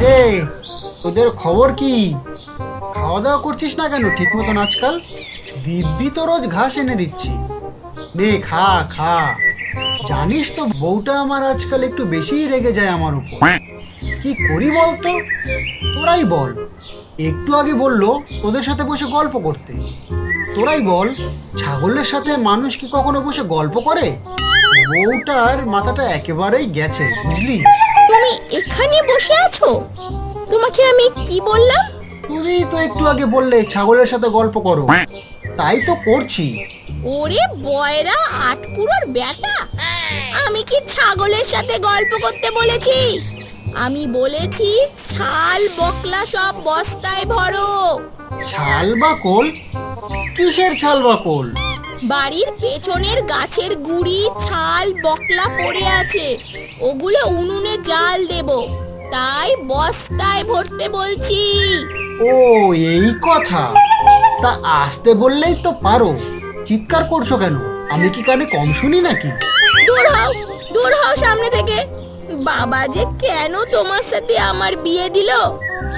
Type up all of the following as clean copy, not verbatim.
রে, তোদের খবর কি? খাওয়া দাওয়া করছিস না কেন ঠিক মতন আজকাল? দিব্যি তো রোজ ঘাস এনে দিচ্ছি, নে খা খা। জানিস তো বউটা আমার আজকাল একটু বেশিই রেগে যায় আমার উপর। কি করি বলতো? তোরাই বল। একটু আগে বললো তোদের সাথে বসে গল্প করতে। তোরাই বল, ছাগলের সাথে মানুষ কি কখনো বসে গল্প করে? বউটার মাথাটা একেবারেই গেছে, বুঝলি? তুমি এখানে বসে আছো? তোমাকে আমি কি বললাম? তুমি তো একটু আগে বললে ছাগলের সাথে গল্প করো, তাই তো করছি। ওরে বয়রা আটপুরোর বেটা, আমি কি ছাগলের সাথে গল্প করতে বলেছি? আমি বলেছি ছাল বকলা সব বস্তায় ভরো। ছাল বাকল? কিসের ছাল বাকল? বাড়ির পেছনের গাছের গুড়ি ছাল বকলা পড়ে আছে, ওগুলো উনুনে জাল দেব, তাই বস্তায় ভরতে বলছি। ও, এই কথা। তা আসতে বললেই তো পারো, চিৎকার করছো কেন? আমি কি কানে কম শুনি নাকি? দূর হও, দূর হও সামনে থেকে। বাবা যে কেন তোমার সাথে আমার বিয়ে দিল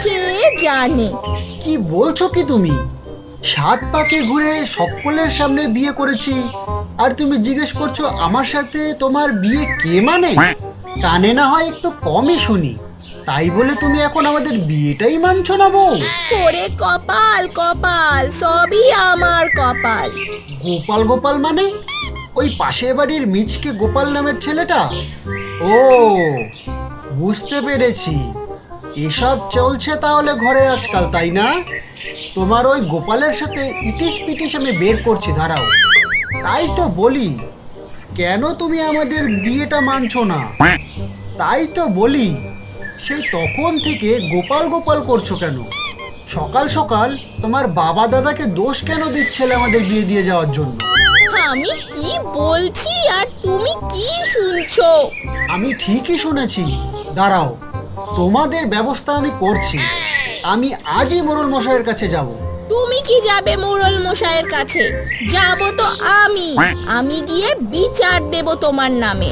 কে জানে। কি বলছো কি তুমি? 7 পাকে ঘুরে সকলের সামনে বিয়ে করেছি, আর তুমি জিজ্ঞেস করছো আমার সাথে তোমার বিয়ে কে মানে? কানে না হয় একটু কমই শুনি, তাই বলে তুমি এখন আমাদের বিয়েটাই মানছো না বউ? ওরে কপাল কপাল, সবই আমার কপাল। গোপাল গোপাল মানে? ওই পাশের বাড়ির মিচকে গোপাল নামের ছেলেটা? ও, বুঝতে পেরেছি। এসব চলছে তাহলে ঘরে আজকাল, তাই না? তোমার ওই গোপালের সাথে ইটিস পিটিস আমি বের করছি, দাঁড়াও। তাই তো বলি, কেন তুমি আমাদের বিয়েটা মানছো না? তাই তো বলি, সেই তখন থেকে গোপাল গোপাল করছো কেন? সকাল সকাল তোমার বাবা দাদাকে দোষ কেন দিচ্ছিলে আমাদের বিয়ে দিয়ে যাওয়ার জন্য? আমি কি বলছি আর তুমি কি শুনছো? আমি ঠিকই শুনেছি, দাঁড়াও, তোমাদের ব্যবস্থা আমি করছি। আমি আজই মোড়ল মশাইয়ের কাছে যাব। তুমি কি যাবে মোড়ল মশাইয়ের কাছে? যাব তো আমি। আমি গিয়ে বিচার দেব তোমার নামে।